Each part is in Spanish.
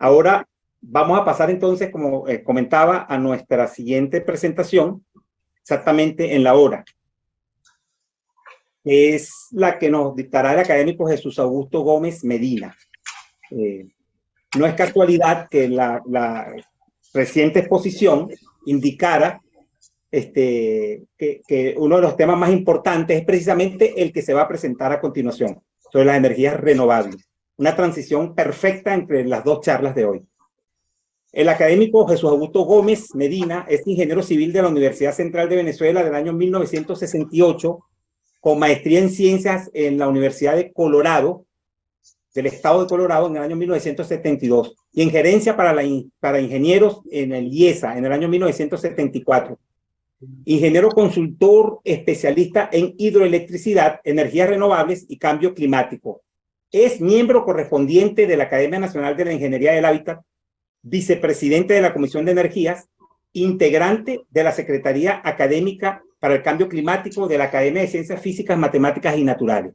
Ahora vamos a pasar entonces, como comentaba, a nuestra siguiente presentación, exactamente en la hora. Es la que nos dictará el académico Jesús Augusto Gómez Medina. No es casualidad que la reciente exposición indicara que uno de los temas más importantes es precisamente el que se va a presentar a continuación, sobre las energías renovables. Una transición perfecta entre las dos charlas de hoy. El académico Jesús Augusto Gómez Medina es ingeniero civil de la Universidad Central de Venezuela del año 1968, con maestría en ciencias en la Universidad de Colorado, del estado de Colorado, en el año 1972, y en gerencia para ingenieros en el IESA en el año 1974. Ingeniero consultor especialista en hidroelectricidad, energías renovables y cambio climático. Es miembro correspondiente de la Academia Nacional de la Ingeniería del Hábitat, vicepresidente de la Comisión de Energías, integrante de la Secretaría Académica para el Cambio Climático de la Academia de Ciencias Físicas, Matemáticas y Naturales.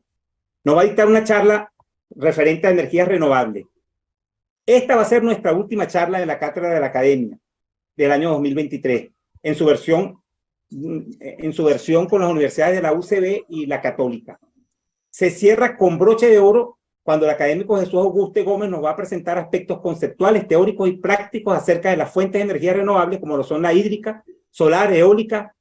Nos va a dictar una charla referente a energías renovables. Esta va a ser nuestra última charla de la Cátedra de la Academia del año 2023, en su versión con las universidades de la UCB y la Católica. Se cierra con broche de oro cuando el académico Jesús Augusto Gómez nos va a presentar aspectos conceptuales, teóricos y prácticos acerca de las fuentes de energía renovables, como lo son la hídrica, solar, eólica,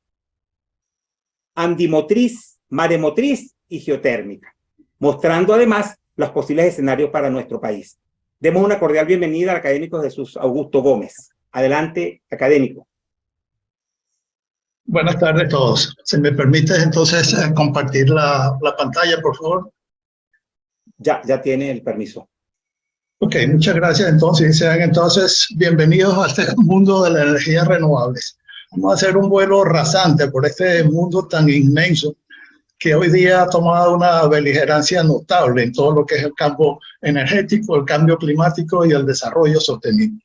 andimotriz, maremotriz y geotérmica, mostrando además los posibles escenarios para nuestro país. Demos una cordial bienvenida al académico Jesús Augusto Gómez. Adelante, académico. Buenas tardes a todos. Si me permite entonces compartir la pantalla, por favor. Ya tiene el permiso. Ok, muchas gracias. Entonces, sean entonces bienvenidos a este mundo de las energías renovables. Vamos a hacer un vuelo rasante por este mundo tan inmenso que hoy día ha tomado una beligerancia notable en todo lo que es el campo energético, el cambio climático y el desarrollo sostenible.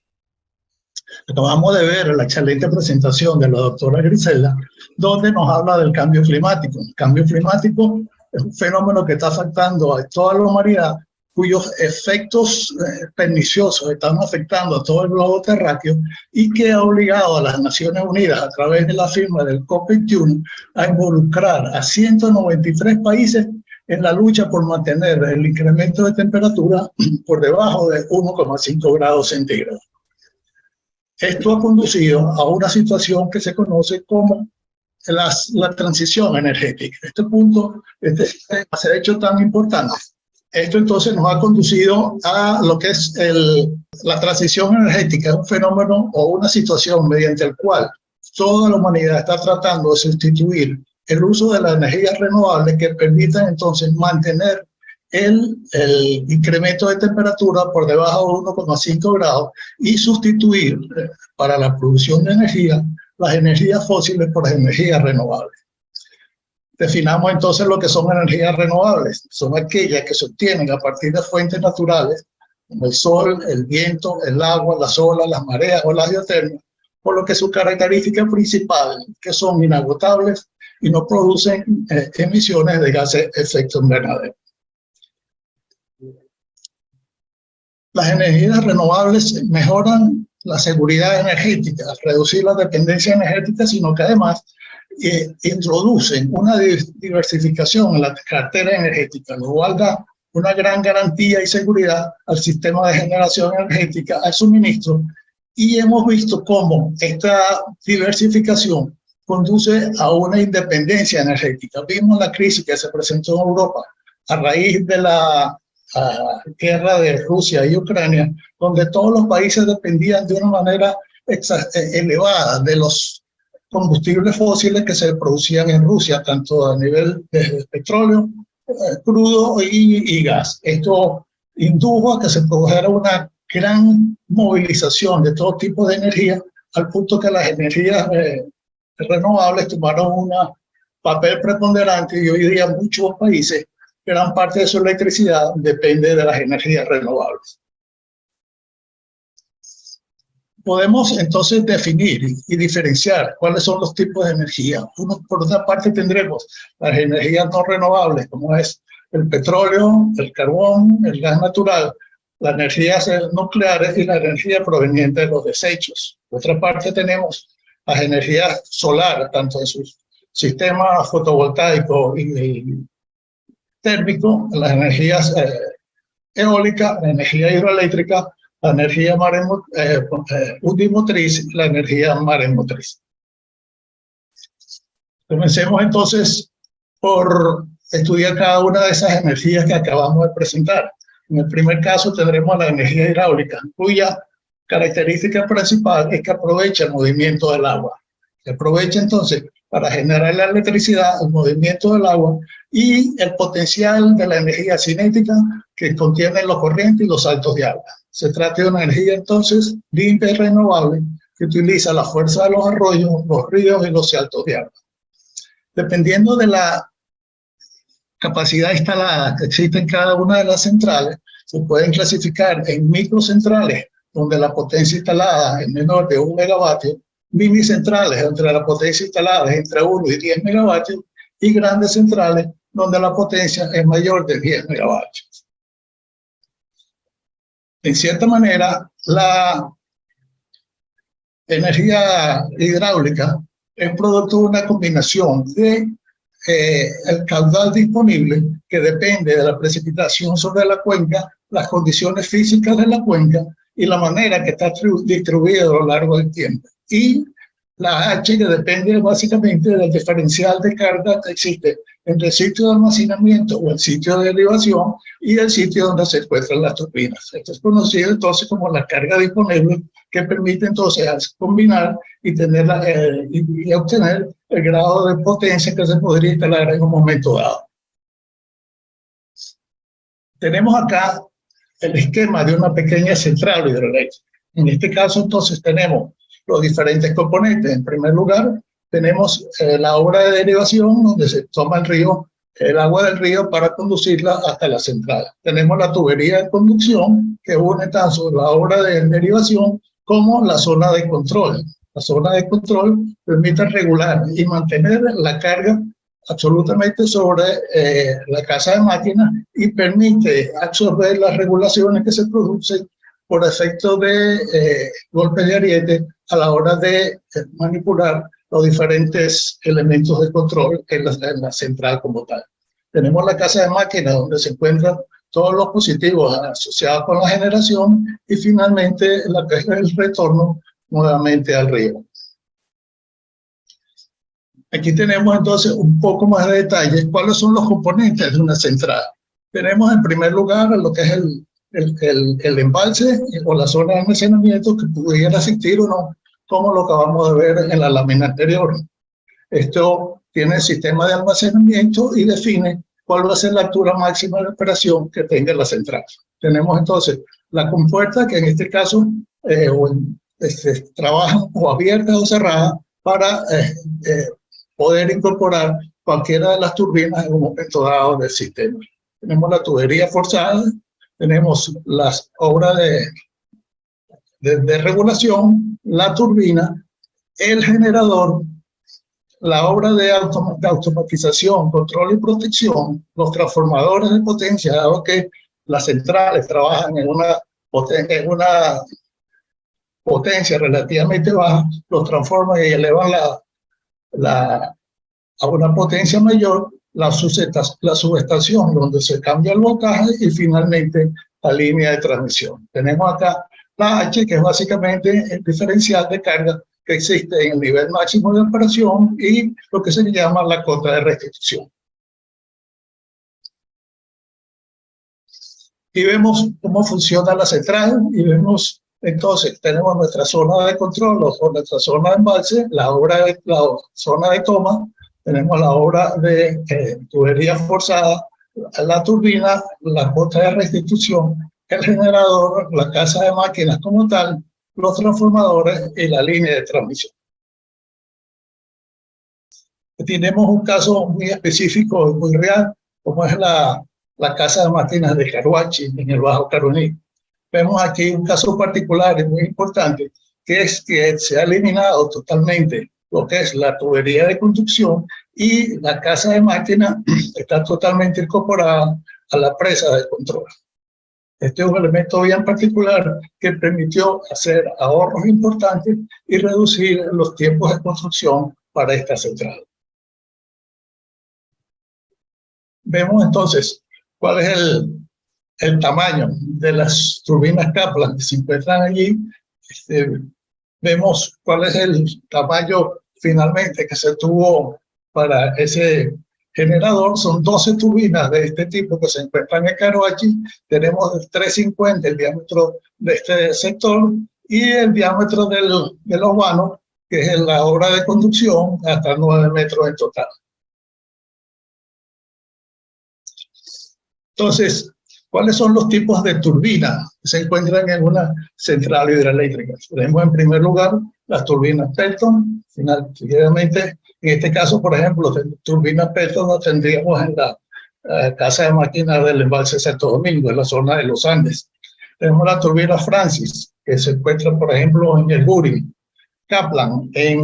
Acabamos de ver la excelente presentación de la doctora Griselda, donde nos habla del cambio climático. El cambio climático es un fenómeno que está afectando a toda la humanidad, cuyos efectos perniciosos están afectando a todo el globo terráqueo y que ha obligado a las Naciones Unidas, a través de la firma del COP21, a involucrar a 193 países en la lucha por mantener el incremento de temperatura por debajo de 1,5 grados centígrados. Esto ha conducido a una situación que se conoce como la transición energética. Este punto se ha hecho tan importante. Esto entonces nos ha conducido a lo que es la transición energética, un fenómeno o una situación mediante el cual toda la humanidad está tratando de sustituir el uso de las energías renovables que permitan entonces mantener el incremento de temperatura por debajo de 1,5 grados y sustituir para la producción de energía las energías fósiles por las energías renovables. Definamos entonces lo que son energías renovables. Son aquellas que se obtienen a partir de fuentes naturales, como el sol, el viento, el agua, las olas, las mareas o la geotermia, por lo que su característica principal es que son inagotables y no producen emisiones de gases de efecto invernadero. Las energías renovables mejoran la seguridad energética, al reducir la dependencia energética, sino que además introducen una diversificación en la cartera energética, lo cual da una gran garantía y seguridad al sistema de generación energética, al suministro, y hemos visto cómo esta diversificación conduce a una independencia energética. Vimos la crisis que se presentó en Europa a raíz de la guerra de Rusia y Ucrania, donde todos los países dependían de una manera elevada de los combustibles fósiles que se producían en Rusia, tanto a nivel de petróleo, crudo y gas. Esto indujo a que se produjera una gran movilización de todo tipo de energía, al punto que las energías renovables tomaron un papel preponderante y hoy día muchos países, gran parte de su electricidad depende de las energías renovables. Podemos entonces definir y diferenciar cuáles son los tipos de energía. Por una parte tendremos las energías no renovables, como es el petróleo, el carbón, el gas natural, las energías nucleares y la energía proveniente de los desechos. Por otra parte, tenemos las energías solares, tanto en sus sistemas fotovoltaicos y térmicos, las energías eólica, la energía hidroeléctrica, la energía unimotriz, la energía maremotriz. Comencemos entonces por estudiar cada una de esas energías que acabamos de presentar. En el primer caso tendremos la energía hidráulica, cuya característica principal es que aprovecha el movimiento del agua. Se aprovecha entonces para generar la electricidad, el movimiento del agua y el potencial de la energía cinética que contienen los corrientes y los saltos de agua. Se trata de una energía entonces limpia y renovable que utiliza la fuerza de los arroyos, los ríos y los saltos de agua. Dependiendo de la capacidad instalada que existe en cada una de las centrales, se pueden clasificar en microcentrales, donde la potencia instalada es menor de 1 megavatio, minicentrales, donde la potencia instalada es entre 1 y 10 megavatios, y grandes centrales, donde la potencia es mayor de 10 megavatios. En cierta manera, la energía hidráulica es producto de una combinación de el caudal disponible, que depende de la precipitación sobre la cuenca, las condiciones físicas de la cuenca y la manera que está distribuida a lo largo del tiempo. Y la H, que depende básicamente del diferencial de carga que existe entre el sitio de almacenamiento o el sitio de derivación y el sitio donde se encuentran las turbinas. Esto es conocido entonces como la carga disponible, que permite entonces combinar y, y obtener el grado de potencia que se podría instalar en un momento dado. Tenemos acá el esquema de una pequeña central hidroeléctrica. En este caso entonces tenemos los diferentes componentes. En primer lugar, tenemos la obra de derivación, donde se toma el agua del río para conducirla hasta la central. Tenemos la tubería de conducción, que une tanto la obra de derivación como la zona de control. La zona de control permite regular y mantener la carga absolutamente sobre la casa de máquinas y permite absorber las regulaciones que se producen por efecto de golpes de ariete a la hora de manipular los diferentes elementos de control en la central como tal. Tenemos la casa de máquinas, donde se encuentran todos los positivos asociados con la generación y finalmente la que es el retorno nuevamente al río. Aquí tenemos entonces un poco más de detalles cuáles son los componentes de una central. Tenemos en primer lugar lo que es el embalse o la zona de almacenamiento, que pudiera existir o no, como lo acabamos de ver en la lámina anterior. Esto tiene el sistema de almacenamiento y define cuál va a ser la altura máxima de operación que tenga la central. Tenemos entonces la compuerta, que en este caso trabaja o abierta o cerrada para poder incorporar cualquiera de las turbinas en un momento dado del sistema. Tenemos la tubería forzada, tenemos las obras de regulación, la turbina, el generador, la obra de automatización, control y protección, los transformadores de potencia, dado que las centrales trabajan en una potencia relativamente baja, los transforman y elevan a una potencia mayor, la subestación donde se cambia el voltaje y finalmente la línea de transmisión. Tenemos acá la H, que es básicamente el diferencial de carga que existe en el nivel máximo de operación y lo que se llama la cota de restitución. Y vemos cómo funciona la central y vemos entonces, tenemos nuestra zona de control o nuestra zona de embalse, la zona de toma, tenemos la obra de tubería forzada, la turbina, la cota de restitución, el generador, la casa de máquinas como tal, los transformadores y la línea de transmisión. Tenemos un caso muy específico, muy real, como es la casa de máquinas de Caruachi, en el Bajo Caroní. Vemos aquí un caso particular y muy importante, que es que se ha eliminado totalmente lo que es la tubería de conducción y la casa de máquinas está totalmente incorporada a la presa de control. Este es un elemento bien particular que permitió hacer ahorros importantes y reducir los tiempos de construcción para esta central. Vemos entonces cuál es el tamaño de las turbinas Kaplan que se encuentran allí. Vemos cuál es el tamaño finalmente que se tuvo para ese generador. Son 12 turbinas de este tipo que se encuentran en Caroachi. Tenemos 350 el diámetro de este sector y el diámetro del los vanos, que es la obra de conducción, hasta 9 metros en total. Entonces, ¿cuáles son los tipos de turbinas que se encuentran en una central hidroeléctrica? Tenemos en primer lugar las turbinas Pelton. Finalmente, en este caso, por ejemplo, turbinas Pelton las tendríamos en la casa de máquinas del embalse Santo Domingo, en la zona de los Andes. Tenemos la turbina Francis, que se encuentra, por ejemplo, en el Guri. Kaplan, en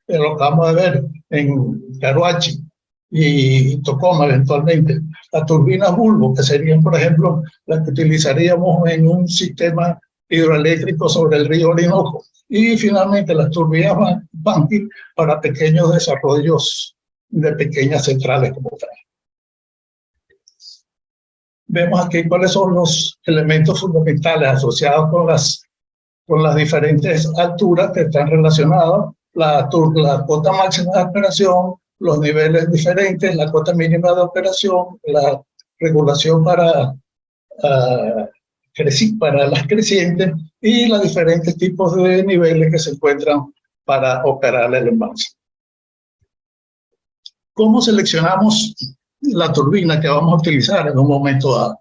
lo que vamos a ver, en Caroachi y Tocoma eventualmente. Las turbinas Bulbo, que serían, por ejemplo, las que utilizaríamos en un sistema hidroeléctrico sobre el río Orinoco. Y finalmente las turbinas Banqui para pequeños desarrollos de pequeñas centrales como tal. Vemos aquí cuáles son los elementos fundamentales asociados con las diferentes alturas que están relacionadas. La cota máxima de operación, los niveles diferentes, la cota mínima de operación, la regulación para las crecientes y los diferentes tipos de niveles que se encuentran para operar el embalse. ¿Cómo seleccionamos la turbina que vamos a utilizar en un momento dado?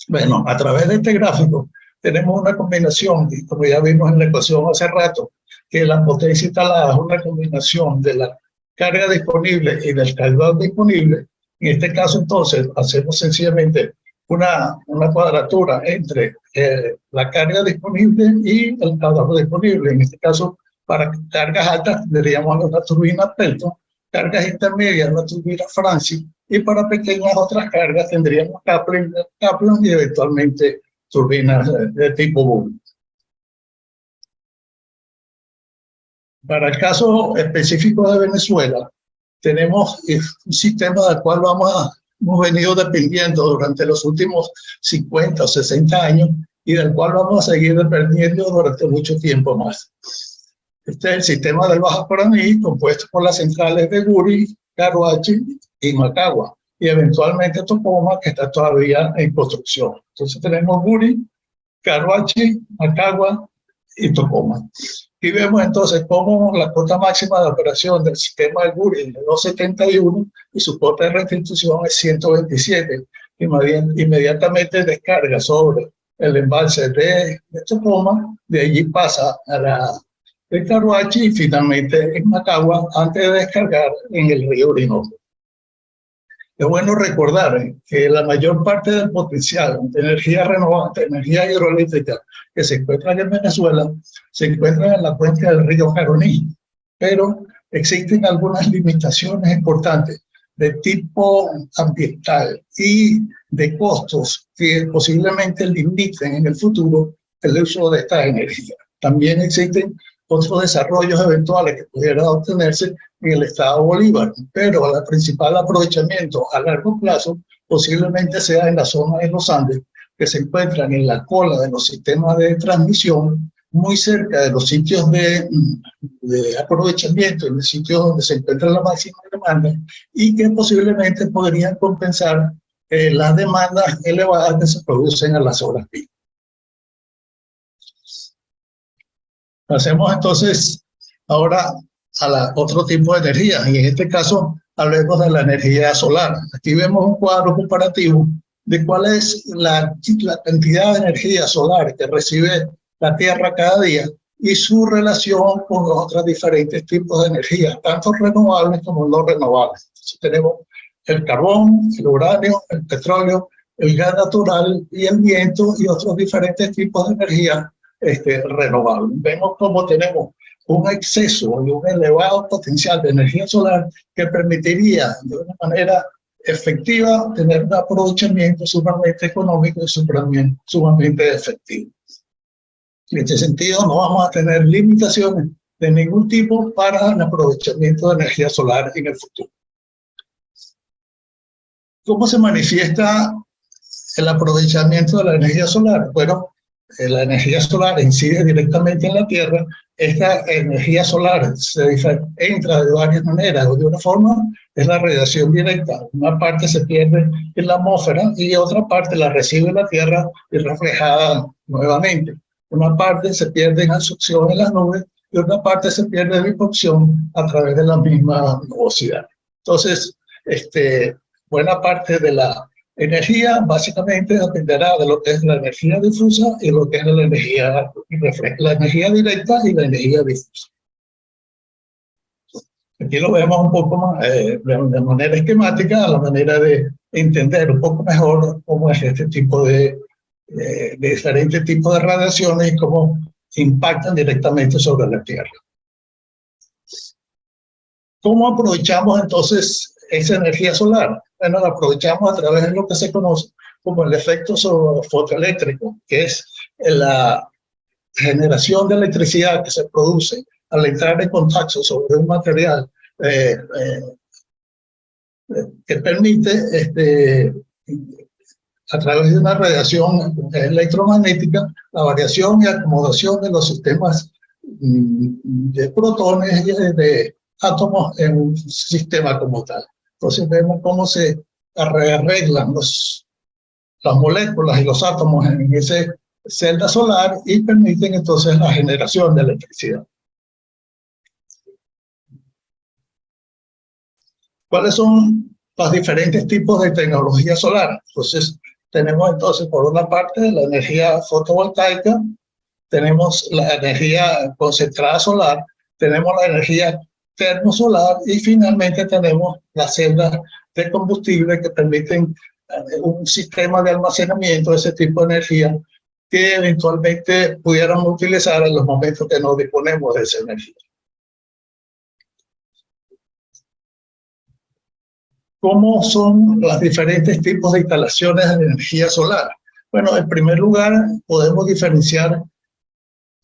Bueno, a través de este gráfico tenemos una combinación, y como ya vimos en la ecuación hace rato, que la potencia instalada es una combinación de la carga disponible y del caudal disponible. En este caso, entonces, hacemos sencillamente una cuadratura entre la carga disponible y el caudal disponible. En este caso, para cargas altas tendríamos una turbina Pelton, cargas intermedias una turbina Francis, y para pequeñas otras cargas tendríamos Kaplan y eventualmente turbinas de tipo Bull. Para el caso específico de Venezuela, tenemos un sistema del cual hemos venido dependiendo durante los últimos 50 o 60 años y del cual vamos a seguir dependiendo durante mucho tiempo más. Este es el sistema del Baja Paraní, compuesto por las centrales de Guri, Caroachi y Macagua, y eventualmente Tocoma, que está todavía en construcción. Entonces tenemos Guri, Caroachi, Macagua y Tocoma. Y vemos entonces cómo la cota máxima de operación del sistema del Guri es de 271 y su cota de restitución es 127. Inmediatamente descarga sobre el embalse de Tocoma, de allí pasa a la de Caroachi y finalmente en Macagua antes de descargar en el río Orinoco. Es bueno recordar que la mayor parte del potencial de energía renovable, de energía hidroeléctrica que se encuentra en Venezuela, se encuentra en la cuenca del río Caroní, pero existen algunas limitaciones importantes de tipo ambiental y de costos que posiblemente limiten en el futuro el uso de esta energía. También existen otros desarrollos eventuales que pudieran obtenerse en el estado Bolívar, pero el principal aprovechamiento a largo plazo posiblemente sea en la zona de los Andes, que se encuentran en la cola de los sistemas de transmisión, muy cerca de los sitios de aprovechamiento, en los sitios donde se encuentra la máxima demanda, y que posiblemente podrían compensar las demandas elevadas que se producen a las horas pico. Pasemos entonces ahora a otro tipo de energía, y en este caso hablemos de la energía solar. Aquí vemos un cuadro comparativo de cuál es la cantidad de energía solar que recibe la Tierra cada día y su relación con los otros diferentes tipos de energía, tanto renovables como no renovables. Entonces tenemos el carbón, el uranio, el petróleo, el gas natural y el viento y otros diferentes tipos de energía renovable. Vemos cómo tenemos un exceso y un elevado potencial de energía solar que permitiría de una manera efectiva, tener un aprovechamiento sumamente económico y sumamente efectivo. En este sentido, no vamos a tener limitaciones de ningún tipo para el aprovechamiento de energía solar en el futuro. ¿Cómo se manifiesta el aprovechamiento de la energía solar? Bueno, la energía solar incide directamente en la Tierra. Esta energía solar entra de varias maneras. De una forma es la radiación directa. Una parte se pierde en la atmósfera y otra parte la recibe la Tierra y reflejada nuevamente. Una parte se pierde en absorción en las nubes y otra parte se pierde en difracción a través de la misma nubosidad. Entonces, buena parte de la energía básicamente dependerá de lo que es la energía difusa y lo que es la energía directa y la energía difusa. Aquí lo vemos un poco más de manera esquemática, a la manera de entender un poco mejor cómo es este tipo de diferentes tipos de radiaciones y cómo impactan directamente sobre la Tierra. ¿Cómo aprovechamos entonces esa energía solar? Bueno, la aprovechamos a través de lo que se conoce como el efecto fotoeléctrico, que es la generación de electricidad que se produce al entrar en contacto sobre un material que permite, a través de una radiación electromagnética, la variación y acomodación de los sistemas de protones y de átomos en un sistema como tal. Entonces vemos cómo se arreglan las moléculas y los átomos en esa celda solar y permiten entonces la generación de electricidad. ¿Cuáles son los diferentes tipos de tecnología solar? Entonces tenemos entonces por una parte la energía fotovoltaica, tenemos la energía concentrada solar, tenemos la energía termosolar y finalmente tenemos las celdas de combustible que permiten un sistema de almacenamiento de ese tipo de energía que eventualmente pudiéramos utilizar en los momentos que no disponemos de esa energía. ¿Cómo son los diferentes tipos de instalaciones de energía solar? Bueno, en primer lugar, podemos diferenciar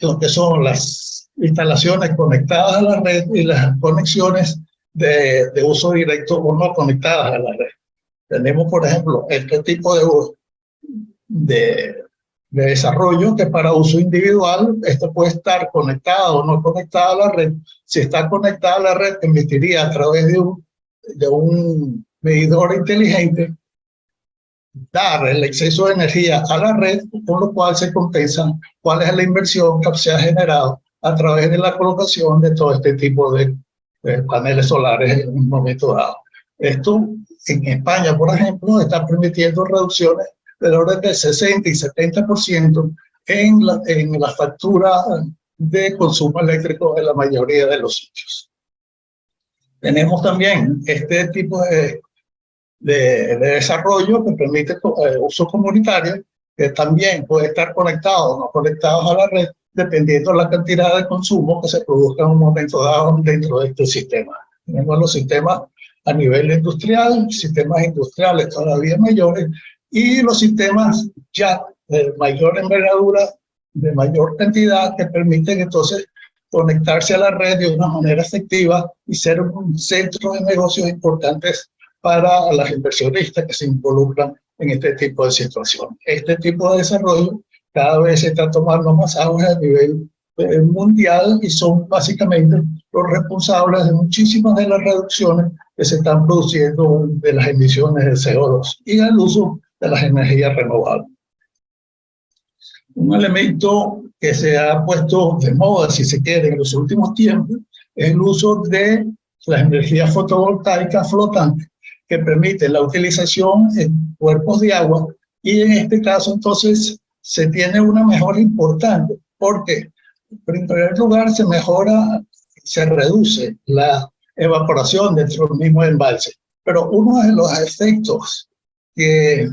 lo que son las instalaciones conectadas a la red y las conexiones de uso directo o no conectadas a la red. Tenemos, por ejemplo, este tipo de desarrollo que para uso individual, esto puede estar conectado o no conectado a la red. Si está conectada a la red, emitiría a través de un medidor inteligente dar el exceso de energía a la red, con lo cual se compensa cuál es la inversión que se ha generado a través de la colocación de todo este tipo de paneles solares en un momento dado. Esto en España, por ejemplo, está permitiendo reducciones del orden del 60 y 70% en la factura de consumo eléctrico en la mayoría de los sitios. Tenemos también este tipo de desarrollo que permite uso comunitario, que también puede estar conectado o no conectado a la red, dependiendo de la cantidad de consumo que se produzca en un momento dado dentro de este sistema. Tenemos los sistemas a nivel industrial, sistemas industriales todavía mayores, y los sistemas ya de mayor envergadura, de mayor cantidad, que permiten entonces conectarse a la red de una manera efectiva y ser un centro de negocios importantes para las inversionistas que se involucran en este tipo de situación. Este tipo de desarrollo cada vez se está tomando más auge a nivel mundial y son básicamente los responsables de muchísimas de las reducciones que se están produciendo de las emisiones de CO2 y el uso de las energías renovables. Un elemento que se ha puesto de moda, si se quiere, en los últimos tiempos, es el uso de las energías fotovoltaicas flotantes, que permite la utilización en cuerpos de agua, y en este caso entonces se tiene una mejora importante, porque en primer lugar se reduce la evaporación dentro del mismo embalse, pero uno de los efectos que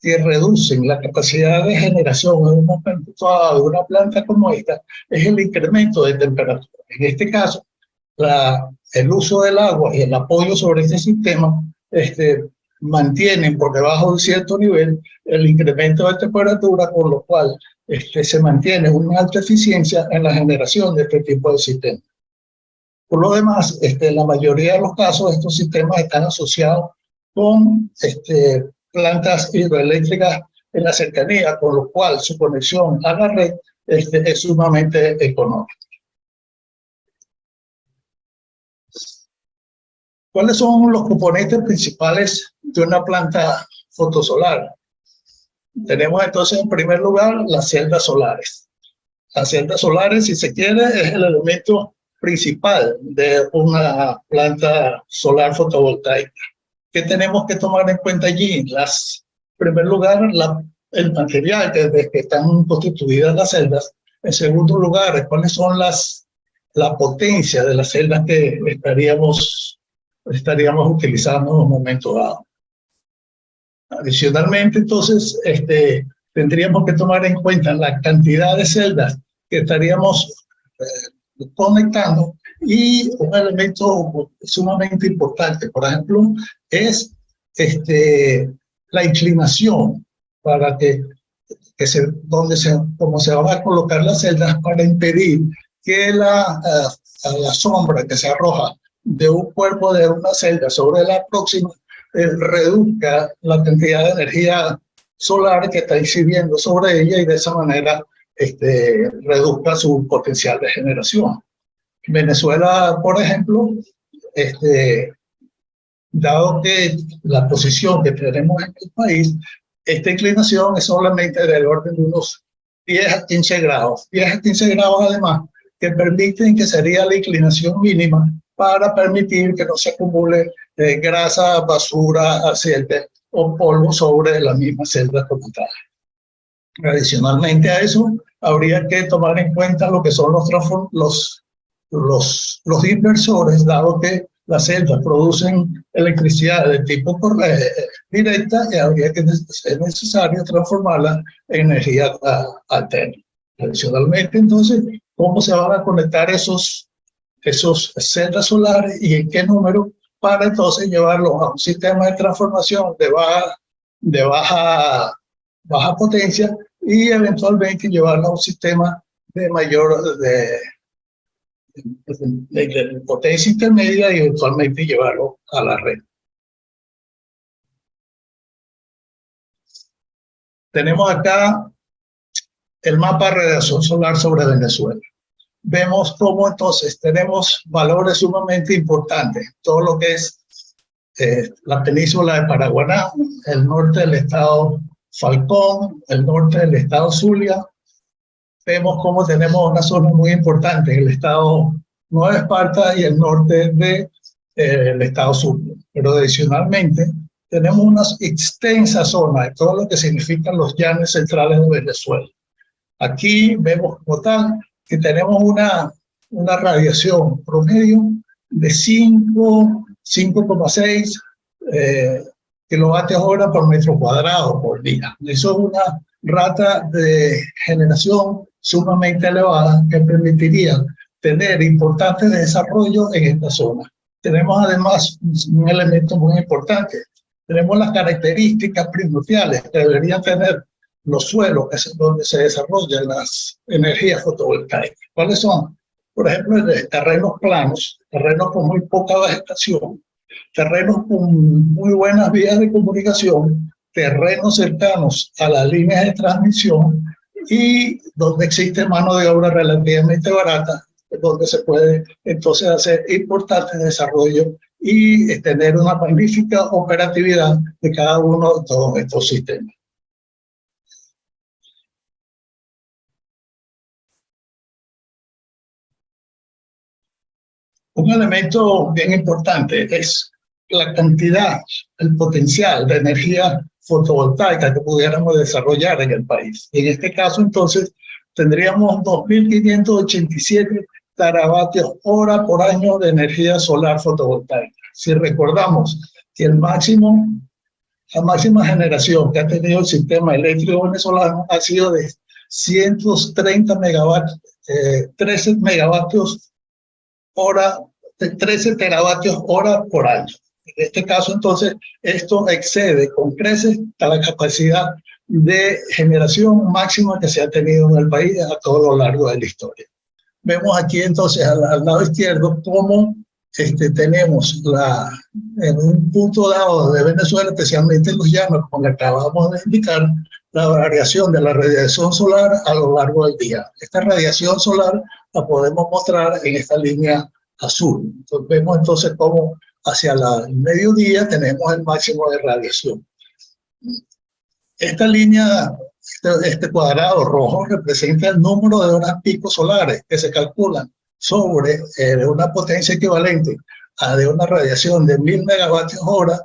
reducen la capacidad de generación en un momento dado de una planta como esta es el incremento de temperatura. En este caso, el uso del agua y el apoyo sobre este sistema mantienen por debajo de cierto nivel el incremento de temperatura, con lo cual se mantiene una alta eficiencia en la generación de este tipo de sistemas. Por lo demás, en la mayoría de los casos, estos sistemas están asociados con plantas hidroeléctricas en la cercanía, con lo cual su conexión a la red es sumamente económica. ¿Cuáles son los componentes principales de una planta fotosolar? Tenemos entonces en primer lugar las celdas solares. Las celdas solares, si se quiere, es el elemento principal de una planta solar fotovoltaica. ¿Qué tenemos que tomar en cuenta allí? En primer lugar, el material desde que están constituidas las celdas. En segundo lugar, cuáles son la potencia de las celdas que estaríamos utilizando en un momento dado. Adicionalmente, entonces, tendríamos que tomar en cuenta la cantidad de celdas que estaríamos conectando, y un elemento sumamente importante, por ejemplo, es la inclinación para cómo se van a colocar las celdas para impedir que la sombra que se arroja de un cuerpo de una celda sobre la próxima reduzca la cantidad de energía solar que está incidiendo sobre ella, y de esa manera reduzca su potencial de generación. En Venezuela, por ejemplo, dado que la posición que tenemos en el país, esta inclinación es solamente del orden de unos 10 a 15 grados. 10 a 15 grados además, que permiten que sería la inclinación mínima para permitir que no se acumule grasa, basura, aceite o polvo sobre la misma celda como tal. Adicionalmente a eso, habría que tomar en cuenta lo que son los inversores, dado que las celdas producen electricidad de tipo directa, y habría que ser necesario transformarla en energía alterna. Adicionalmente, entonces, ¿cómo se van a conectar esos celdas solares y en qué número, para entonces llevarlos a un sistema de transformación de baja potencia, y eventualmente llevarlo a un sistema de mayor de potencia intermedia, y eventualmente llevarlo a la red? Tenemos acá el mapa de radiación solar sobre Venezuela. Vemos cómo entonces tenemos valores sumamente importantes. Todo lo que es la península de Paraguaná, el norte del estado Falcón, el norte del estado Zulia. Vemos cómo tenemos una zona muy importante en el estado Nueva Esparta y el norte del estado Zulia. Pero adicionalmente tenemos una extensa zona de todo lo que significan los llanos centrales de Venezuela. Aquí vemos como tal que tenemos una radiación promedio de 5,6 kilovatios hora por metro cuadrado por día. Eso es una rata de generación sumamente elevada que permitiría tener importantes desarrollos en esta zona. Tenemos además un elemento muy importante. Tenemos las características primordiales que deberían tener los suelos donde se desarrollan las energías fotovoltaicas. ¿Cuáles son? Por ejemplo, terrenos planos, terrenos con muy poca vegetación, terrenos con muy buenas vías de comunicación, terrenos cercanos a las líneas de transmisión, y donde existe mano de obra relativamente barata, donde se puede entonces hacer importantes desarrollos y tener una magnífica operatividad de cada uno de todos estos sistemas. Un elemento bien importante es la cantidad, el potencial de energía fotovoltaica que pudiéramos desarrollar en el país. En este caso, entonces, tendríamos 2.587 teravatios hora por año de energía solar fotovoltaica. Si recordamos que la máxima generación que ha tenido el sistema eléctrico venezolano ha sido de 130 megavatios, 13 megavatios hora 13 teravatios hora por año. En este caso, entonces, esto excede con creces a la capacidad de generación máxima que se ha tenido en el país a todo lo largo de la historia. Vemos aquí entonces al lado izquierdo cómo tenemos en un punto dado de Venezuela, especialmente en los llanos, como le acabamos de indicar, la variación de la radiación solar a lo largo del día. Esta radiación solar la podemos mostrar en esta línea azul. Entonces, vemos entonces cómo hacia el mediodía tenemos el máximo de radiación. Esta línea, este cuadrado rojo, representa el número de horas pico solares que se calculan sobre una potencia equivalente a de una radiación de 1000 megavatios hora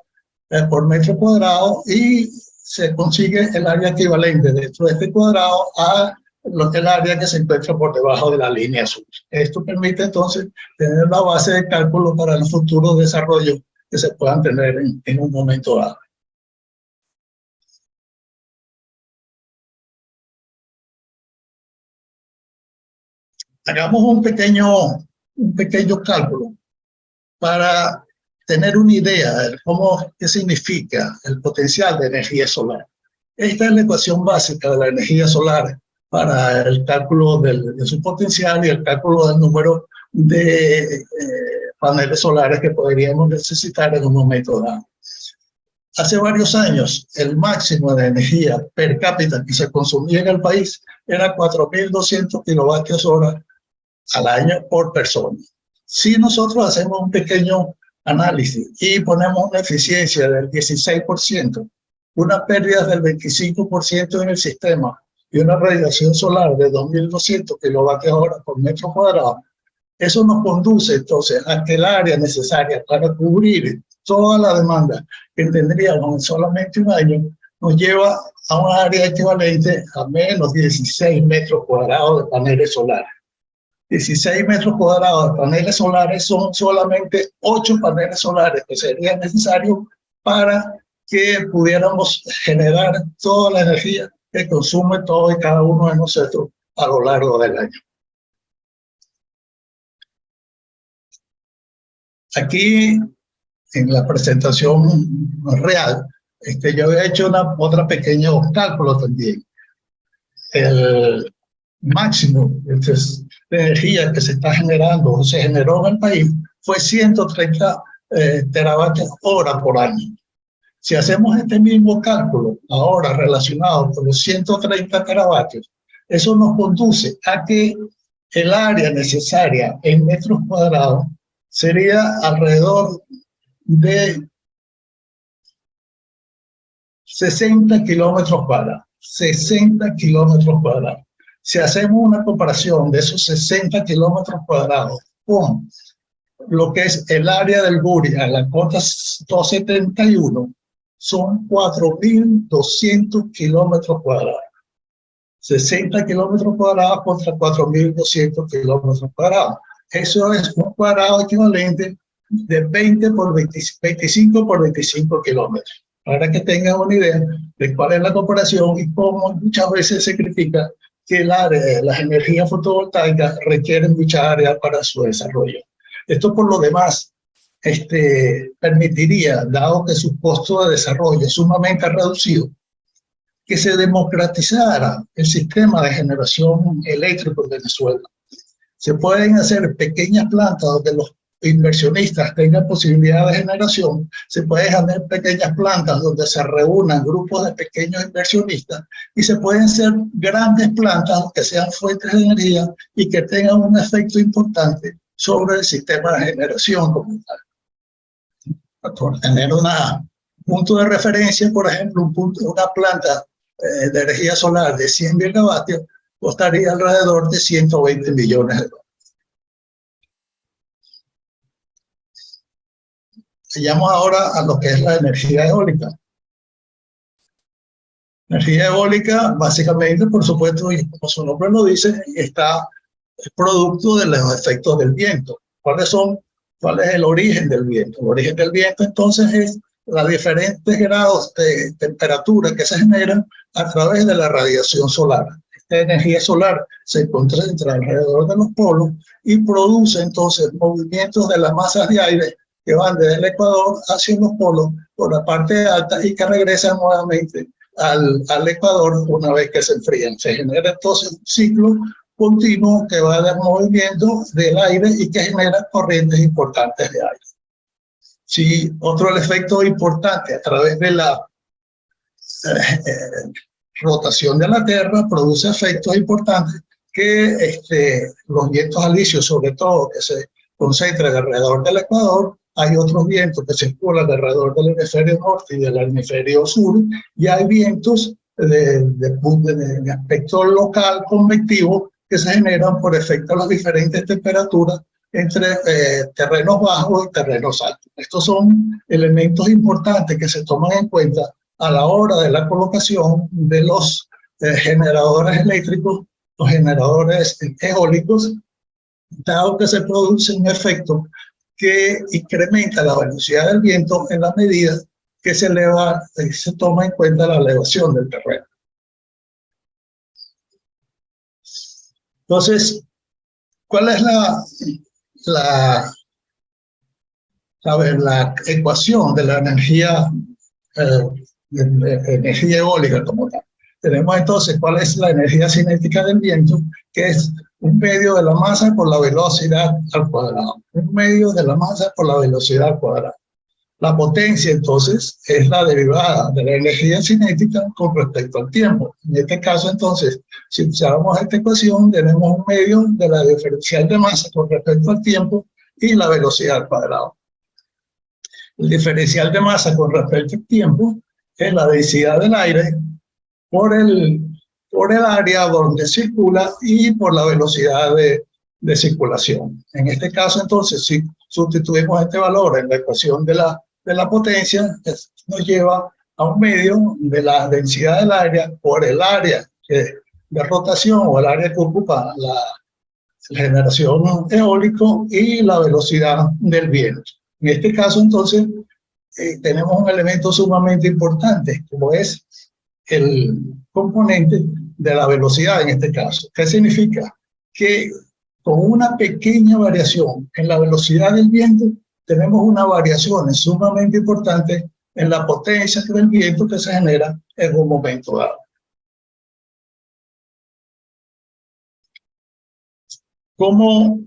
por metro cuadrado, y se consigue el área equivalente dentro de este cuadrado a el área que se encuentra por debajo de la línea azul. Esto permite entonces tener la base de cálculo para los futuros desarrollos que se puedan tener en un momento dado. Hagamos un pequeño cálculo para tener una idea de qué significa el potencial de energía solar. Esta es la ecuación básica de la energía solar para el cálculo de su potencial y el cálculo del número de paneles solares que podríamos necesitar en un momento dado. Hace varios años, el máximo de energía per cápita que se consumía en el país era 4.200 kilovatios hora al año por persona. Si nosotros hacemos un pequeño análisis y ponemos una eficiencia del 16%, una pérdida del 25% en el sistema y una radiación solar de 2.200 kilovatios hora por metro cuadrado, eso nos conduce entonces a que el área necesaria para cubrir toda la demanda que tendríamos en solamente un año nos lleva a un área equivalente a menos 16 metros cuadrados de paneles solares. 16 metros cuadrados de paneles solares son solamente 8 paneles solares que serían necesarios para que pudiéramos generar toda la energía que consume todo y cada uno de nosotros a lo largo del año. Aquí, en la presentación real, yo he hecho otra pequeño cálculo también. El máximo de energía que se está generando o se generó en el país fue 130 teravatios hora por año. Si hacemos este mismo cálculo ahora relacionado con los 130 teravatios, eso nos conduce a que el área necesaria en metros cuadrados sería alrededor de 60 kilómetros cuadrados. 60 kilómetros cuadrados. Si hacemos una comparación de esos 60 kilómetros cuadrados con lo que es el área del Guria, la cota 271, son 4.200 kilómetros cuadrados. 60 kilómetros cuadrados contra 4.200 kilómetros cuadrados. Eso es un cuadrado equivalente de 25 por 25 kilómetros. Para que tengan una idea de cuál es la comparación y cómo muchas veces se critica que las energías fotovoltaicas requieren mucha área para su desarrollo. Esto, por lo demás, permitiría, dado que su costo de desarrollo es sumamente reducido, que se democratizara el sistema de generación eléctrica en Venezuela. Se pueden hacer pequeñas plantas donde los inversionistas tengan posibilidad de generación, se pueden hacer pequeñas plantas donde se reúnan grupos de pequeños inversionistas y se pueden hacer grandes plantas que sean fuentes de energía y que tengan un efecto importante sobre el sistema de generación como tal. Por tener un punto de referencia, por ejemplo, una planta de energía solar de 100 megavatios costaría alrededor de 120 millones de dólares. Vayamos ahora a lo que es la energía eólica. La energía eólica, básicamente, por supuesto, y como su nombre lo dice, está el producto de los efectos del viento. ¿Cuál es el origen del viento? El origen del viento, entonces, es los diferentes grados de temperatura que se generan a través de la radiación solar. esta energía solar se concentra alrededor de los polos y produce entonces movimientos de las masas de aire que van desde el ecuador hacia los polos por la parte alta y que regresan nuevamente al ecuador una vez que se enfrían. Se genera entonces un ciclo continuo que va a dar movimiento del aire y que genera corrientes importantes de aire. Sí, otro efecto importante a través de la rotación de la Tierra produce efectos importantes que los vientos alisios, sobre todo, que se concentran alrededor del ecuador. Hay otros vientos que circulan alrededor del hemisferio norte y del hemisferio sur, y hay vientos de aspecto local convectivo que se generan por efecto de las diferentes temperaturas entre terrenos bajos y terrenos altos. Estos son elementos importantes que se toman en cuenta a la hora de la colocación de los generadores eléctricos, los generadores eólicos, dado que se produce un efecto que incrementa la velocidad del viento en la medida que se toma en cuenta la elevación del terreno. Entonces, ¿cuál es la ecuación de la energía eólica como tal? Tenemos entonces cuál es la energía cinética del viento, que es un medio de la masa por la velocidad al cuadrado. Un medio de la masa por la velocidad al cuadrado. La potencia, entonces, es la derivada de la energía cinética con respecto al tiempo. En este caso, entonces, si usamos esta ecuación, tenemos un medio de la diferencial de masa con respecto al tiempo y la velocidad al cuadrado. El diferencial de masa con respecto al tiempo es la densidad del aire por el área donde circula y por la velocidad de circulación. En este caso, entonces, si sustituimos este valor en la ecuación de la potencia, nos lleva a un medio de la densidad del área por el área de rotación o el área que ocupa la generación eólico y la velocidad del viento. En este caso, entonces, tenemos un elemento sumamente importante, como es el componente de la velocidad en este caso. ¿Qué significa? Que con una pequeña variación en la velocidad del viento, tenemos una variación sumamente importante en la potencia del viento que se genera en un momento dado. ¿Cómo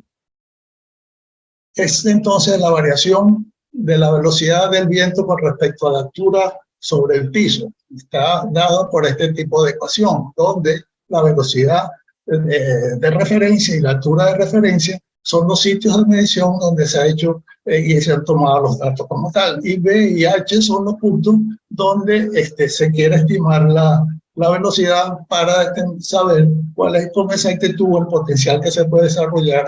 es entonces la variación de la velocidad del viento con respecto a la altura sobre el piso? Está dado por este tipo de ecuación, donde la velocidad de referencia y la altura de referencia son los sitios de medición donde se ha hecho y se han tomado los datos como tal. Y B y H son los puntos donde se quiere estimar la velocidad para saber cuál es con exactitud el potencial que se puede desarrollar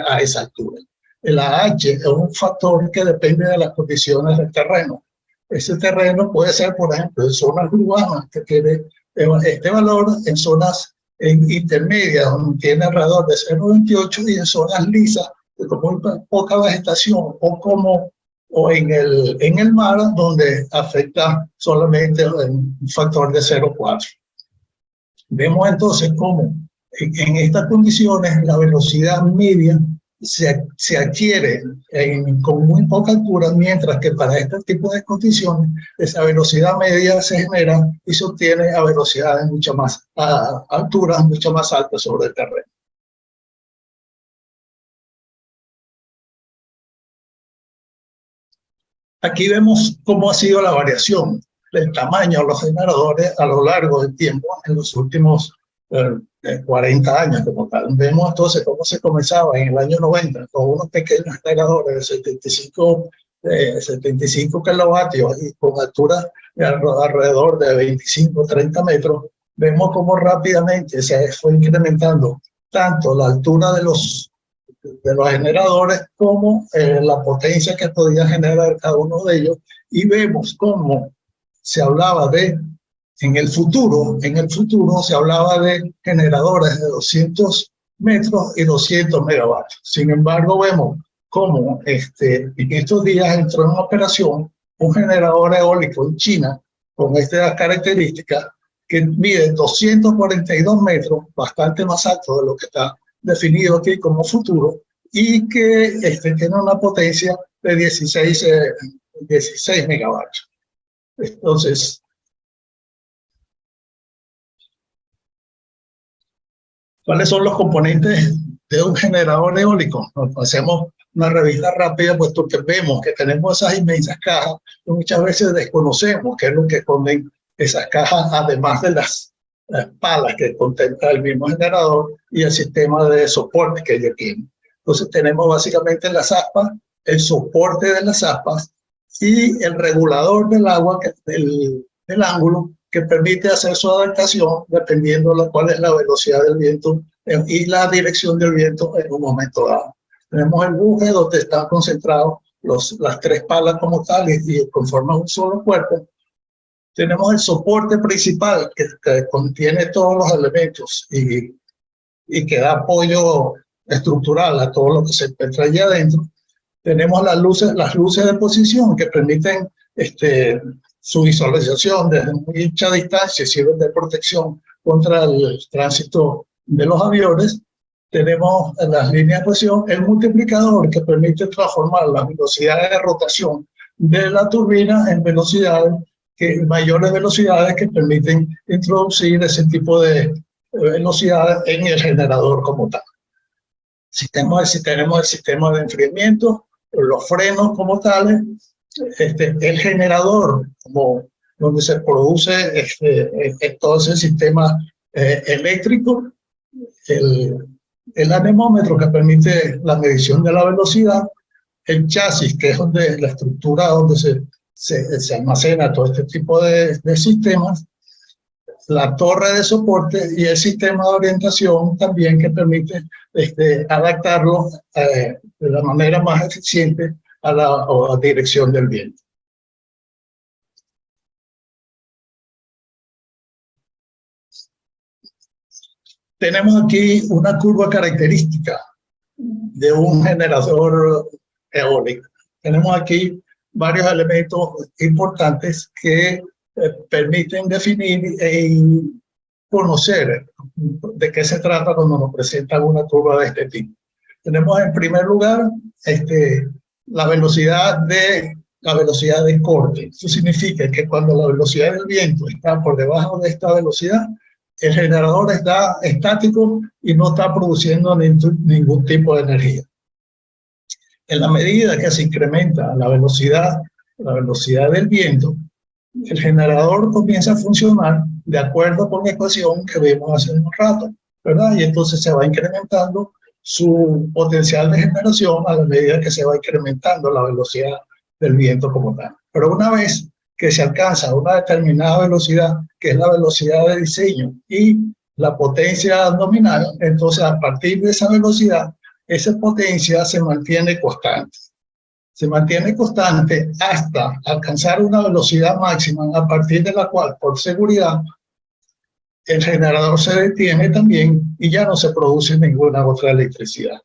a esa altura. El AH es un factor que depende de las condiciones del terreno. Ese terreno puede ser, por ejemplo, en zonas urbanas, que tiene este valor, en zonas intermedias, donde tiene alrededor de 0,28, y en zonas lisas, con muy poca vegetación, o en el mar, donde afecta solamente un factor de 0,4. Vemos entonces cómo en estas condiciones la velocidad media se adquiere con muy poca altura, mientras que para este tipo de condiciones esa velocidad media se genera y se obtiene a velocidades mucho más, a alturas mucho más altas sobre el terreno. Aquí vemos cómo ha sido la variación del tamaño de los generadores a lo largo del tiempo en los últimos 40 años como tal. Vemos entonces cómo se comenzaba en el año 90 con unos pequeños generadores de 75 kilovatios y con altura alrededor de 25-30 metros. Vemos cómo rápidamente se fue incrementando tanto la altura de los generadores como la potencia que podía generar cada uno de ellos, y vemos cómo se hablaba en el futuro se hablaba de generadores de 200 metros y 200 megavatios. Sin embargo, vemos cómo en estos días entró en operación un generador eólico en China con estas características que mide 242 metros, bastante más alto de lo que está definido aquí como futuro, y que tiene una potencia de 16 megavatios. Entonces, ¿cuáles son los componentes de un generador eólico? Hacemos una revista rápida, puesto que vemos que tenemos esas inmensas cajas, y muchas veces desconocemos qué es lo que esconden esas cajas, además de las palas que contempla el mismo generador y el sistema de soporte que ellos tienen. Entonces tenemos básicamente las aspas, el soporte de las aspas y el regulador del agua, del ángulo, que permite hacer su adaptación dependiendo de cuál es la velocidad del viento y la dirección del viento en un momento dado. Tenemos el buje donde están concentrados las tres palas como tal y conforman un solo cuerpo. Tenemos el soporte principal que contiene todos los elementos y que da apoyo estructural a todo lo que se encuentra allí adentro. Tenemos las luces de posición que permiten su visualización desde mucha distancia y sirven de protección contra el tránsito de los aviones. Tenemos las líneas de presión, el multiplicador que permite transformar las velocidades de rotación de la turbina en mayores velocidades que permiten introducir ese tipo de velocidades en el generador como tal. Tenemos el sistema de enfriamiento, los frenos como tales, el generador donde se produce todo ese sistema eléctrico, el anemómetro que permite la medición de la velocidad, el chasis que es la estructura donde se almacena todo este tipo de sistemas, la torre de soporte y el sistema de orientación también que permite adaptarlo de la manera más eficiente a la dirección del viento. Tenemos aquí una curva característica de un generador eólico. Tenemos aquí varios elementos importantes que permiten definir y conocer de qué se trata cuando nos presentan una curva de este tipo. Tenemos en primer lugar la velocidad de corte. Eso significa que cuando la velocidad del viento está por debajo de esta velocidad, el generador está estático y no está produciendo ningún tipo de energía. En la medida que se incrementa la velocidad del viento, el generador comienza a funcionar de acuerdo con la ecuación que vimos hace un rato, ¿verdad? Y entonces se va incrementando su potencial de generación a la medida que se va incrementando la velocidad del viento como tal. Pero una vez que se alcanza una determinada velocidad, que es la velocidad de diseño y la potencia nominal, entonces a partir de esa velocidad, esa potencia se mantiene constante. Se mantiene constante hasta alcanzar una velocidad máxima a partir de la cual, por seguridad, el generador se detiene también y ya no se produce ninguna otra electricidad.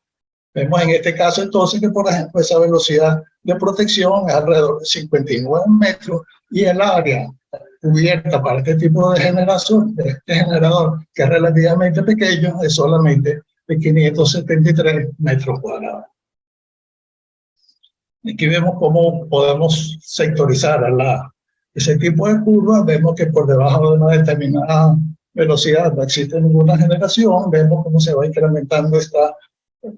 Vemos en este caso entonces que, por ejemplo, esa velocidad de protección es alrededor de 59 metros y el área cubierta para este tipo de generación, de este generador, que es relativamente pequeño, es solamente de 573 metros cuadrados. Aquí vemos cómo podemos sectorizar ese tipo de curvas. Vemos que por debajo de una determinada velocidad no existe ninguna generación. Vemos cómo se va incrementando esta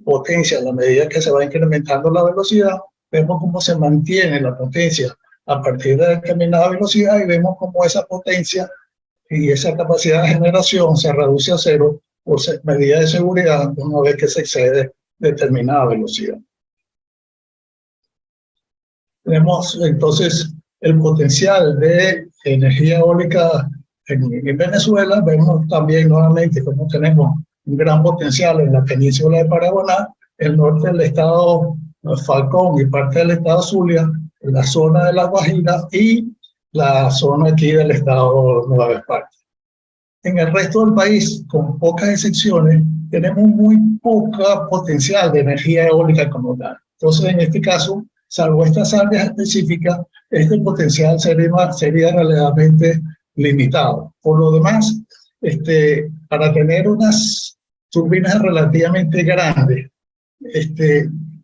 potencia a la medida que se va incrementando la velocidad. Vemos cómo se mantiene la potencia a partir de determinada velocidad y vemos cómo esa potencia y esa capacidad de generación se reduce a cero por medida de seguridad una vez que se excede determinada velocidad. Tenemos entonces el potencial de energía eólica en Venezuela. Vemos también nuevamente cómo tenemos un gran potencial en la península de Paraguaná, el norte del estado Falcón y parte del estado Zulia, en la zona de La Guajira y la zona aquí del estado Nueva Esparta. En el resto del país, con pocas excepciones, tenemos muy poca potencial de energía eólica como tal. Entonces, en este caso, salvo estas áreas específicas, este potencial sería relativamente limitado. Por lo demás, para tener unas turbinas relativamente grandes,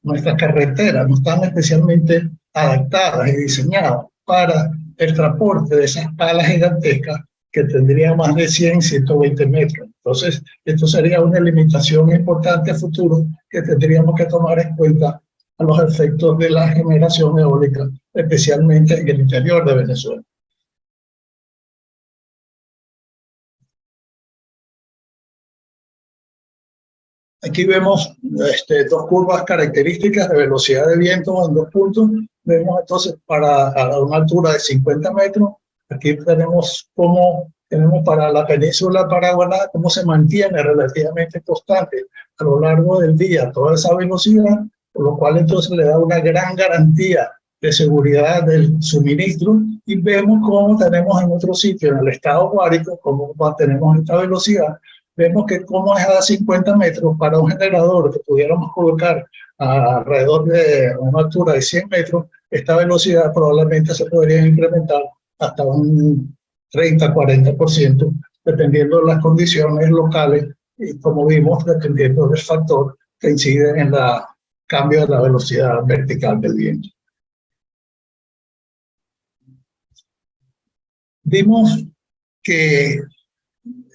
nuestras carreteras no están especialmente adaptadas y diseñadas para el transporte de esas palas gigantescas que tendría más de 100, 120 metros. Entonces, esto sería una limitación importante a futuro que tendríamos que tomar en cuenta a los efectos de la generación eólica, especialmente en el interior de Venezuela. Aquí vemos dos curvas características de velocidad de viento en dos puntos. Vemos entonces a una altura de 50 metros. Aquí tenemos para la península Paraguaná cómo se mantiene relativamente constante a lo largo del día toda esa velocidad, por lo cual entonces le da una gran garantía de seguridad del suministro. Y vemos cómo tenemos en otro sitio, en el estado Guárico, cómo mantenemos esta velocidad. Vemos que como es a 50 metros para un generador que pudiéramos colocar alrededor de una altura de 100 metros, esta velocidad probablemente se podría incrementar hasta un 30-40%, dependiendo de las condiciones locales y, como vimos, dependiendo del factor que incide en el cambio de la velocidad vertical del viento. Vimos que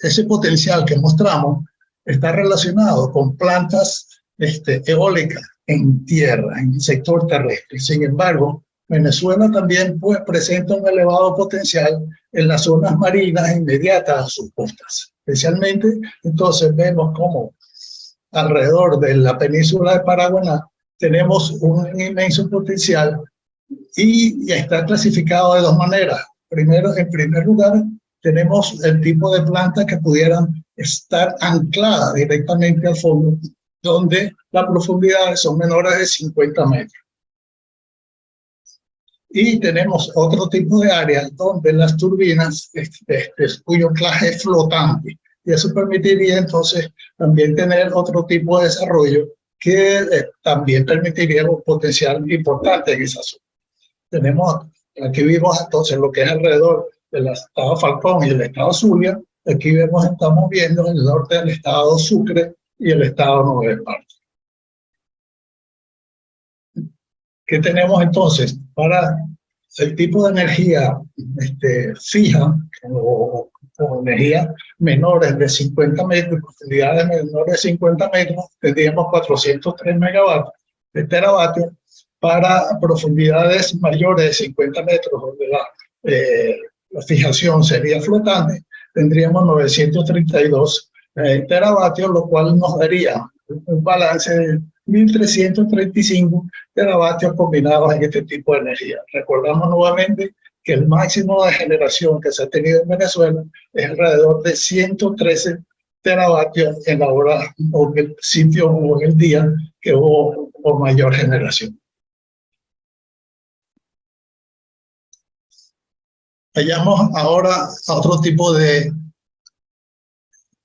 ese potencial que mostramos está relacionado con plantas eólicas en tierra, en el sector terrestre. Sin embargo, Venezuela también presenta un elevado potencial en las zonas marinas inmediatas a sus costas. Especialmente, entonces vemos cómo alrededor de la península de Paraguaná tenemos un inmenso potencial y está clasificado de dos maneras. Primero, en primer lugar, tenemos el tipo de plantas que pudieran estar ancladas directamente al fondo, donde las profundidades son menores de 50 metros. Y tenemos otro tipo de áreas donde las turbinas, cuyo anclaje es flotante. Y eso permitiría entonces también tener otro tipo de desarrollo que también permitiría un potencial importante en esa zona. Aquí vimos entonces lo que es alrededor del estado Falcón y el estado Zulia. Aquí estamos viendo el norte del estado Sucre y el estado Nueva Esparta. ¿Qué tenemos entonces? Para el tipo de energía fija o energía menores de 50 metros, profundidades menores de 50 metros, tendríamos 403 megavatios de teravatios. Para profundidades mayores de 50 metros, donde la fijación sería flotante, tendríamos 932 teravatios, lo cual nos daría un balance de 1.335 teravatios combinados en este tipo de energía. Recordamos nuevamente que el máximo de generación que se ha tenido en Venezuela es alrededor de 113 teravatios en la hora o en el sitio o en el día que hubo por mayor generación. Vayamos ahora a otro tipo de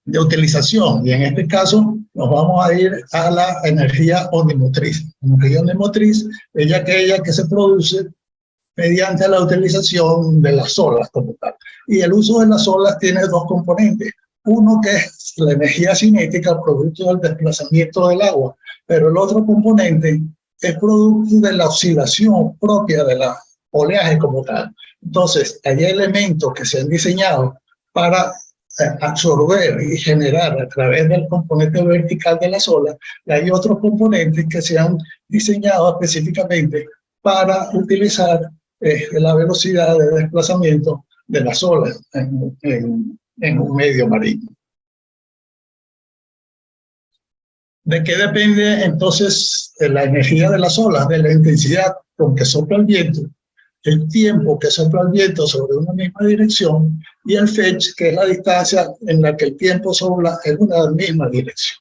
utilización, y en este caso nos vamos a ir a la energía ondimotriz. La energía ondimotriz es aquella que se produce mediante la utilización de las olas como tal. Y el uso de las olas tiene dos componentes. Uno que es la energía cinética, producto del desplazamiento del agua, pero el otro componente es producto de la oscilación propia de la oleaje como tal. Entonces, hay elementos que se han diseñado para absorber y generar a través del componente vertical de las olas, y hay otros componentes que se han diseñado específicamente para utilizar la velocidad de desplazamiento de las olas en un medio marino. ¿De qué depende entonces la energía de las olas? De la intensidad con que sopla el viento, el tiempo que sopla el viento sobre una misma dirección, y el fetch, que es la distancia en la que el tiempo sopla en una misma dirección.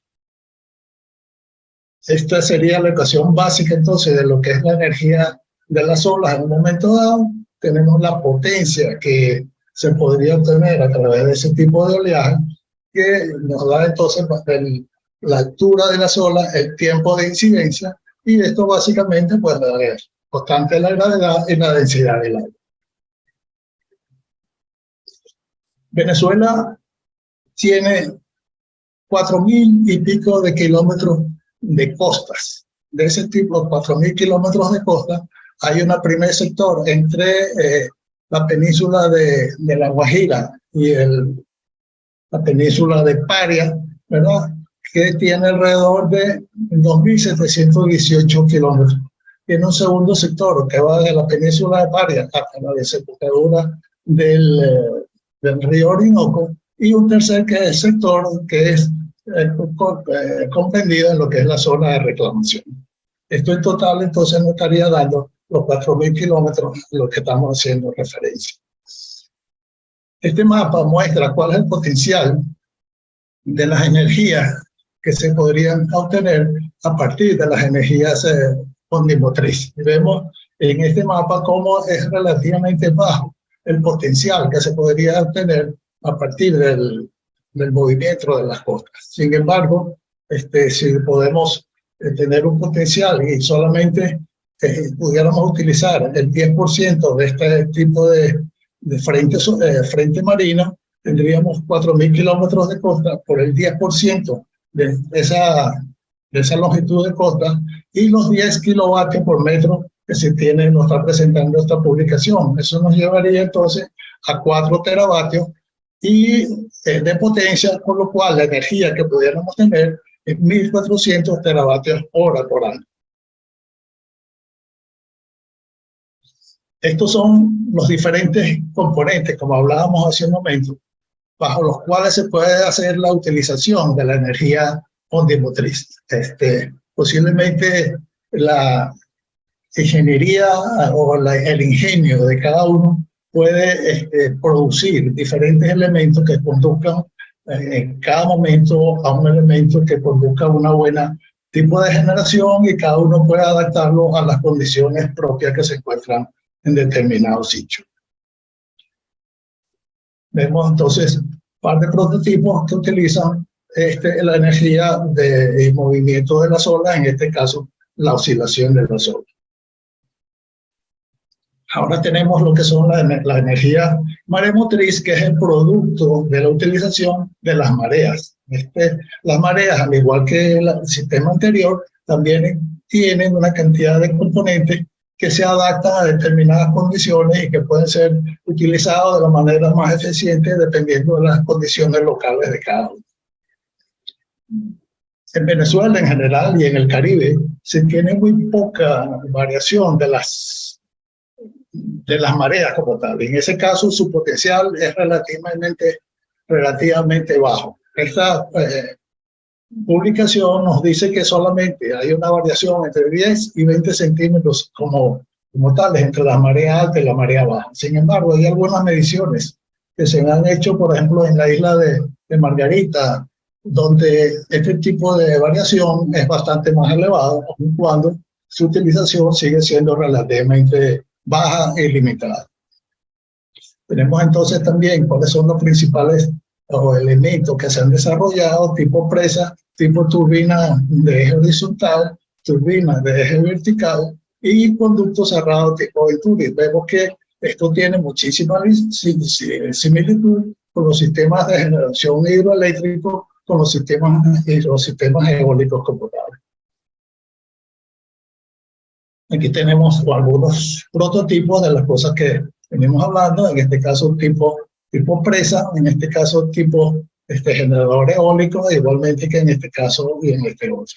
Esta sería la ecuación básica entonces de lo que es la energía de las olas. En un momento dado tenemos la potencia que se podría obtener a través de ese tipo de oleaje, que nos da entonces la altura de las olas, el tiempo de incidencia, y esto básicamente pues la constante de la gravedad y la densidad del aire. Venezuela tiene 4.000 y pico de kilómetros de costas. De ese tipo, 4.000 kilómetros de costa, hay un primer sector entre la península de La Guajira y la península de Paria, ¿verdad?, que tiene alrededor de 2.718 kilómetros. Tiene un segundo sector que va de la península de Paria hasta la desembocadura del río Orinoco, y un tercer sector que es comprendido en lo que es la zona de reclamación. Esto en total entonces nos estaría dando los 4.000 kilómetros a los que estamos haciendo referencia. Este mapa muestra cuál es el potencial de las energías que se podrían obtener a partir de las energías ondimotrices. Vemos en este mapa cómo es relativamente bajo el potencial que se podría obtener a partir del movimiento de las costas. Sin embargo, si podemos tener un potencial y solamente pudiéramos utilizar el 10% de este tipo de frente marino, tendríamos 4.000 kilómetros de costa por el 10% de esa longitud de costa, y los 10 kilovatios por metro que se tiene, nos está presentando esta publicación. Eso nos llevaría entonces a 4 teravatios y de potencia, por lo cual la energía que pudiéramos tener es 1.400 teravatios hora por año. Estos son los diferentes componentes, como hablábamos hace un momento, bajo los cuales se puede hacer la utilización de la energía ondimotriz. Posiblemente la ingeniería o el ingenio de cada uno puede producir diferentes elementos que conduzcan en cada momento a un elemento que conduzca a una buena tipo de generación, y cada uno puede adaptarlo a las condiciones propias que se encuentran en determinado sitio. Vemos entonces un par de prototipos que utilizan la energía de movimiento de las olas, en este caso la oscilación de las olas. Ahora tenemos lo que son la energía maremotriz, que es el producto de la utilización de las mareas. Las mareas, al igual que el sistema anterior, también tienen una cantidad de componentes que se adaptan a determinadas condiciones y que pueden ser utilizados de la manera más eficiente dependiendo de las condiciones locales de cada uno. En Venezuela en general y en el Caribe se tiene muy poca variación de las mareas como tal. En ese caso su potencial es relativamente bajo. Esta publicación nos dice que solamente hay una variación entre 10 y 20 centímetros como tales entre la marea alta y la marea baja. Sin embargo, hay algunas mediciones que se han hecho, por ejemplo, en la isla de Margarita, donde este tipo de variación es bastante más elevado, aun cuando su utilización sigue siendo relativamente baja y limitada. Tenemos entonces también cuáles son los principales elementos que se han desarrollado, tipo presa, tipo turbina de eje horizontal, turbina de eje vertical y conducto cerrado tipo Venturi. Vemos que esto tiene muchísima similitud con los sistemas de generación hidroeléctrico, con los sistemas eólicos como tal. Aquí tenemos algunos prototipos de las cosas que venimos hablando, en este caso tipo presa, en este caso tipo generador eólico, igualmente que en este caso y en este otro.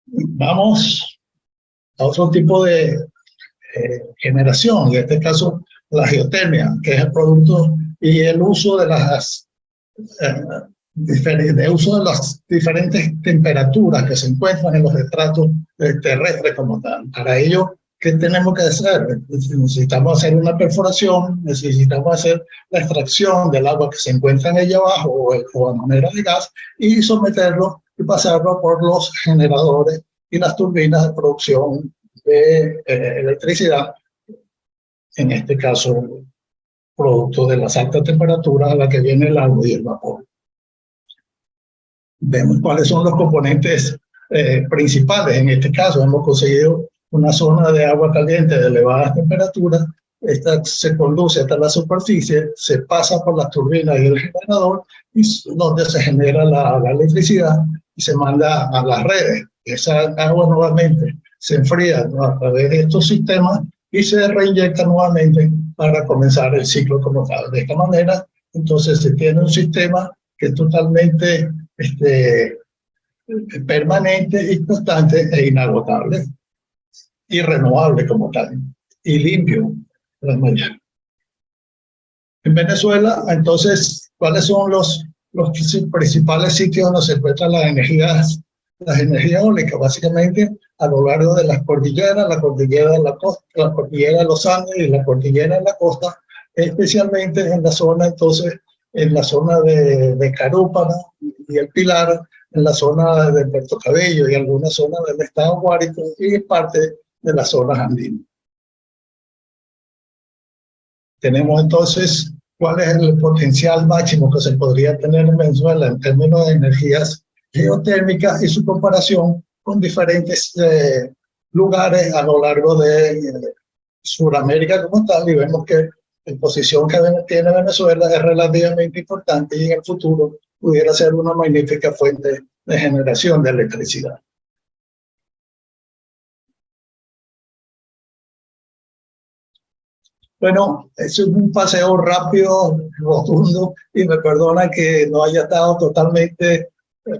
Vamos a otro tipo de generación, en este caso la geotermia, que es el producto y el uso de las diferentes temperaturas que se encuentran en los estratos terrestres como tal. Para ello, ¿qué tenemos que hacer? Necesitamos hacer una perforación, necesitamos hacer la extracción del agua que se encuentra en ella abajo o a manera de gas, y someterlo y pasarlo por los generadores y las turbinas de producción de electricidad, en este caso producto de las altas temperaturas a la que viene el agua y el vapor. Vemos cuáles son los componentes principales. En este caso hemos conseguido una zona de agua caliente de elevadas temperaturas esta se conduce hasta la superficie, se pasa por las turbinas y el generador, y donde se genera la electricidad y se manda a las redes. Esa agua nuevamente se enfría, ¿no?, a través de estos sistemas y se reinyecta nuevamente para comenzar el ciclo como tal. De esta manera, entonces se tiene un sistema que es totalmente permanente y constante e inagotable y renovable como tal, y limpio las mañanas. En Venezuela, entonces, ¿cuáles son los principales sitios donde se encuentran las energías eólicas? Básicamente, a lo largo de las cordilleras, la cordillera de la costa, la cordillera de los Andes y la cordillera de la costa, especialmente en la zona, entonces, en la zona de Carúpano y el Pilar, en la zona de Puerto Cabello y algunas zonas del estado Guárico y parte de las zonas andinas. Tenemos entonces cuál es el potencial máximo que se podría tener en Venezuela en términos de energías geotérmicas y su comparación con diferentes lugares a lo largo de Sudamérica como tal, y vemos que la posición que tiene Venezuela es relativamente importante y en el futuro pudiera ser una magnífica fuente de generación de electricidad. Bueno, es un paseo rápido, rotundo, y me perdona que no haya estado totalmente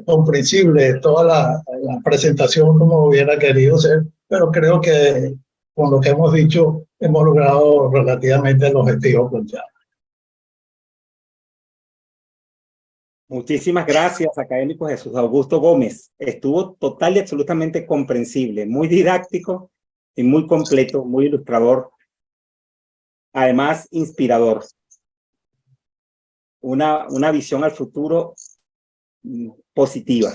comprensible toda la presentación como hubiera querido ser, pero creo que con lo que hemos dicho hemos logrado relativamente el objetivo planteado. Muchísimas gracias, académico Jesús Augusto Gómez. Estuvo total y absolutamente comprensible, muy didáctico y muy completo, muy ilustrador, además inspirador. Una visión al futuro positiva.